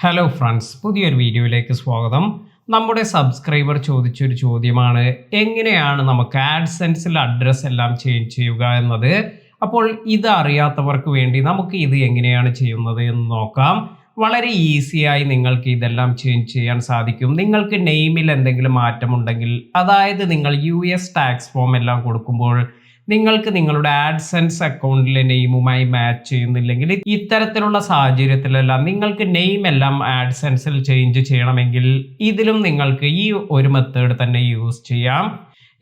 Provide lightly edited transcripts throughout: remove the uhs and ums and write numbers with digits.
Hello friends, പുതിയൊരു വീഡിയോയിലേക്ക് സ്വാഗതം. നമ്മുടെ സബ്സ്ക്രൈബർ ചോദിച്ചൊരു ചോദ്യമാണ്, എങ്ങനെയാണ് നമുക്ക് ആഡ്സെൻസിൽ അഡ്രസ്സ് എല്ലാം ചേഞ്ച് ചെയ്യുക എന്നത്. അപ്പോൾ ഇത് അറിയാത്തവർക്ക് വേണ്ടി നമുക്ക് ഇത് എങ്ങനെയാണ് ചെയ്യുന്നത് എന്ന് നോക്കാം. വളരെ ഈസിയായി നിങ്ങൾക്ക് ഇതെല്ലാം ചേഞ്ച് ചെയ്യാൻ സാധിക്കും. നിങ്ങൾക്ക് നെയിമിൽ എന്തെങ്കിലും മാറ്റമുണ്ടെങ്കിൽ, അതായത് നിങ്ങൾ US ടാക്സ് ഫോം എല്ലാം കൊടുക്കുമ്പോൾ നിങ്ങൾക്ക് നിങ്ങളുടെ ആഡ്സെൻസ് അക്കൗണ്ടിലെ നെയിമുമായി മാച്ച് ചെയ്യുന്നില്ലെങ്കിൽ, ഇത്തരത്തിലുള്ള സാഹചര്യത്തിലെല്ലാം നിങ്ങൾക്ക് നെയിം എല്ലാം ആഡ്സെൻസിൽ ചേഞ്ച് ചെയ്യണമെങ്കിൽ ഇതിലും നിങ്ങൾക്ക് ഈ ഒരു മെത്തേഡ് തന്നെ യൂസ് ചെയ്യാം.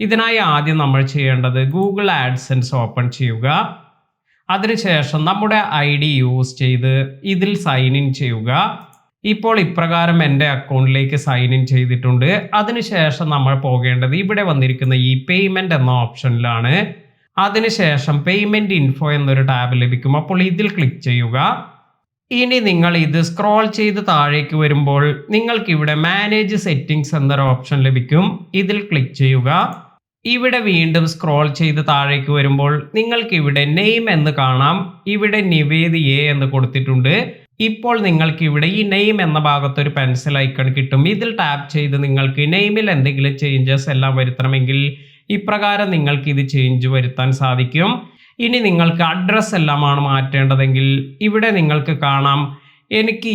ഇതിനായി ആദ്യം നമ്മൾ ചെയ്യേണ്ടത് ഗൂഗിൾ ആഡ്സെൻസ് ഓപ്പൺ ചെയ്യുക. അതിനുശേഷം നമ്മുടെ ID യൂസ് ചെയ്ത് ഇതിൽ സൈൻ ഇൻ ചെയ്യുക. ഇപ്പോൾ ഇപ്രകാരം എൻ്റെ അക്കൗണ്ടിലേക്ക് സൈൻ ഇൻ ചെയ്തിട്ടുണ്ട്. അതിനുശേഷം നമ്മൾ പോകേണ്ടത് ഇവിടെ വന്നിരിക്കുന്ന ഈ പേയ്മെന്റ് എന്ന ഓപ്ഷനിലാണ്. അതിനുശേഷം പേയ്മെന്റ് ഇൻഫോ എന്നൊരു ടാബ് ലഭിക്കും. അപ്പോൾ ഇതിൽ ക്ലിക്ക് ചെയ്യുക. ഇനി നിങ്ങൾ ഇത് സ്ക്രോൾ ചെയ്ത് താഴേക്ക് വരുമ്പോൾ നിങ്ങൾക്ക് ഇവിടെ മാനേജ് സെറ്റിംഗ്സ് എന്നൊരു ഓപ്ഷൻ ലഭിക്കും. ഇതിൽ ക്ലിക്ക് ചെയ്യുക. ഇവിടെ വീണ്ടും സ്ക്രോൾ ചെയ്ത് താഴേക്ക് വരുമ്പോൾ നിങ്ങൾക്ക് ഇവിടെ നെയിം എന്ന് കാണാം. ഇവിടെ നിവേദ് എ എന്ന് കൊടുത്തിട്ടുണ്ട്. ഇപ്പോൾ നിങ്ങൾക്ക് ഇവിടെ ഈ നെയിം എന്ന ഭാഗത്ത് ഒരു പെൻസിൽ ഐക്കൺ കിട്ടും. ഇതിൽ ടാപ്പ് ചെയ്ത് നിങ്ങൾക്ക് നെയിമിൽ എന്തെങ്കിലും ചേഞ്ചസ് എല്ലാം വരുത്തണമെങ്കിൽ ഇപ്രകാരം നിങ്ങൾക്ക് ഇത് ചേഞ്ച് വരുത്താൻ സാധിക്കും. ഇനി നിങ്ങൾക്ക് അഡ്രസ്സ് എല്ലാമാണ് മാറ്റേണ്ടതെങ്കിൽ ഇവിടെ നിങ്ങൾക്ക് കാണാം, എനിക്ക്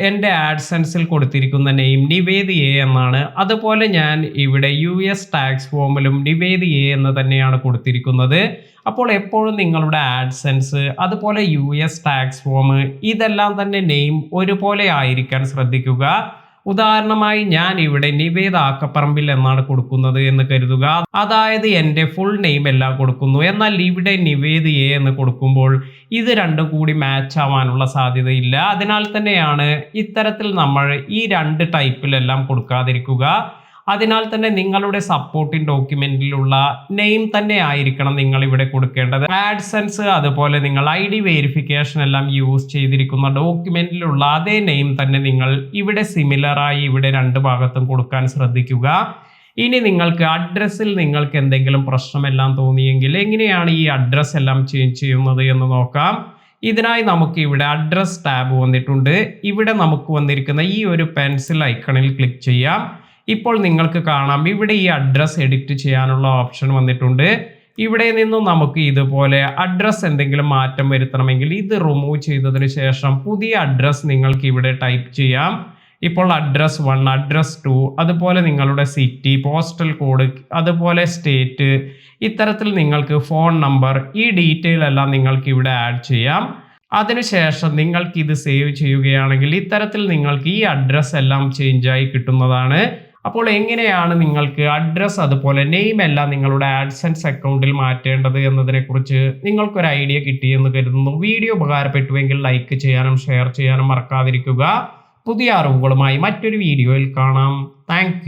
എൻ്റെ ആഡ്സെൻസിൽ കൊടുത്തിരിക്കുന്ന നെയിം നിവേദ് എ എന്നാണ്. അതുപോലെ ഞാൻ ഇവിടെ US ടാക്സ് ഫോമിലും നിവേദ് എ എന്ന് തന്നെയാണ് കൊടുത്തിരിക്കുന്നത്. അപ്പോൾ എപ്പോഴും നിങ്ങളുടെ ആഡ്സെൻസ് അതുപോലെ US ടാക്സ് ഫോം ഇതെല്ലാം തന്നെ നെയിം ഒരുപോലെ ആയിരിക്കാൻ ശ്രദ്ധിക്കുക. ഉദാഹരണമായി ഞാൻ ഇവിടെ നിവേദ് ആക്കപ്പറമ്പിൽ എന്നാണ് കൊടുക്കുന്നത് എന്ന് കരുതുക. അതായത് എൻ്റെ ഫുൾ നെയിം എല്ലാം കൊടുക്കുന്നു. എന്നാൽ ഇവിടെ നിവേദ് എ എന്ന് കൊടുക്കുമ്പോൾ ഇത് രണ്ടും കൂടി മാച്ച് ആവാനുള്ള സാധ്യതയില്ല. അതിനാൽ തന്നെയാണ് ഇത്തരത്തിൽ നമ്മൾ ഈ രണ്ട് ടൈപ്പിലെല്ലാം കൊടുക്കാതിരിക്കുക. അതിനാൽ തന്നെ നിങ്ങളുടെ സപ്പോർട്ടിംഗ് ഡോക്യുമെന്റിലുള്ള നെയിം തന്നെ ആയിരിക്കണം നിങ്ങൾ ഇവിടെ കൊടുക്കേണ്ടത്. ആഡ്സെൻസ് അതുപോലെ നിങ്ങൾ ID വെരിഫിക്കേഷൻ എല്ലാം യൂസ് ചെയ്തിരിക്കുന്ന ഡോക്യുമെന്റിലുള്ള അതേ നെയിം തന്നെ നിങ്ങൾ ഇവിടെ സിമിലറായി ഇവിടെ രണ്ട് ഭാഗത്തും കൊടുക്കാൻ ശ്രദ്ധിക്കുക. ഇനി നിങ്ങൾക്ക് അഡ്രസ്സിൽ നിങ്ങൾക്ക് എന്തെങ്കിലും പ്രശ്നമെല്ലാം തോന്നിയെങ്കിൽ എങ്ങനെയാണ് ഈ അഡ്രസ്സ് എല്ലാം ചേഞ്ച് ചെയ്യുന്നത് എന്ന് നോക്കാം. ഇതിനായി നമുക്ക് ഇവിടെ അഡ്രസ് ടാബ് വന്നിട്ടുണ്ട്. ഇവിടെ നമുക്ക് വന്നിരിക്കുന്ന ഈ ഒരു പെൻസിൽ ഐക്കണിൽ ക്ലിക്ക് ചെയ്യാം. ഇപ്പോൾ നിങ്ങൾക്ക് കാണാം ഇവിടെ ഈ അഡ്രസ്സ് എഡിറ്റ് ചെയ്യാനുള്ള ഓപ്ഷൻ വന്നിട്ടുണ്ട്. ഇവിടെ നിന്നും നമുക്ക് ഇതുപോലെ അഡ്രസ്സ് എന്തെങ്കിലും മാറ്റം വരുത്തണമെങ്കിൽ ഇത് റിമൂവ് ചെയ്തതിന് ശേഷം പുതിയ അഡ്രസ്സ് നിങ്ങൾക്ക് ഇവിടെ ടൈപ്പ് ചെയ്യാം. ഇപ്പോൾ അഡ്രസ് 1, അഡ്രസ് 2, അതുപോലെ നിങ്ങളുടെ സിറ്റി, പോസ്റ്റൽ കോഡ്, അതുപോലെ സ്റ്റേറ്റ്, ഇത്തരത്തിൽ നിങ്ങൾക്ക് ഫോൺ നമ്പർ, ഈ ഡീറ്റെയിൽ എല്ലാം നിങ്ങൾക്ക് ഇവിടെ ആഡ് ചെയ്യാം. അതിനുശേഷം നിങ്ങൾക്ക് ഇത് സേവ് ചെയ്യുകയാണെങ്കിൽ ഇത്തരത്തിൽ നിങ്ങൾക്ക് ഈ അഡ്രസ്സ് എല്ലാം ചേഞ്ച് ആയി കിട്ടുന്നതാണ്. അപ്പോൾ എങ്ങനെയാണ് നിങ്ങൾക്ക് അഡ്രസ്സ് അതുപോലെ നെയിം എല്ലാം നിങ്ങളുടെ ആഡ്സെൻസ് അക്കൗണ്ടിൽ മാറ്റേണ്ടത് എന്നതിനെക്കുറിച്ച് നിങ്ങൾക്കൊരു ഐഡിയ കിട്ടിയെന്ന് കരുതുന്നു. വീഡിയോ ഉപകാരപ്പെട്ടുവെങ്കിൽ ലൈക്ക് ചെയ്യാനും ഷെയർ ചെയ്യാനും മറക്കാതിരിക്കുക. പുതിയ അറിവുകളുമായി മറ്റൊരു വീഡിയോയിൽ കാണാം. താങ്ക്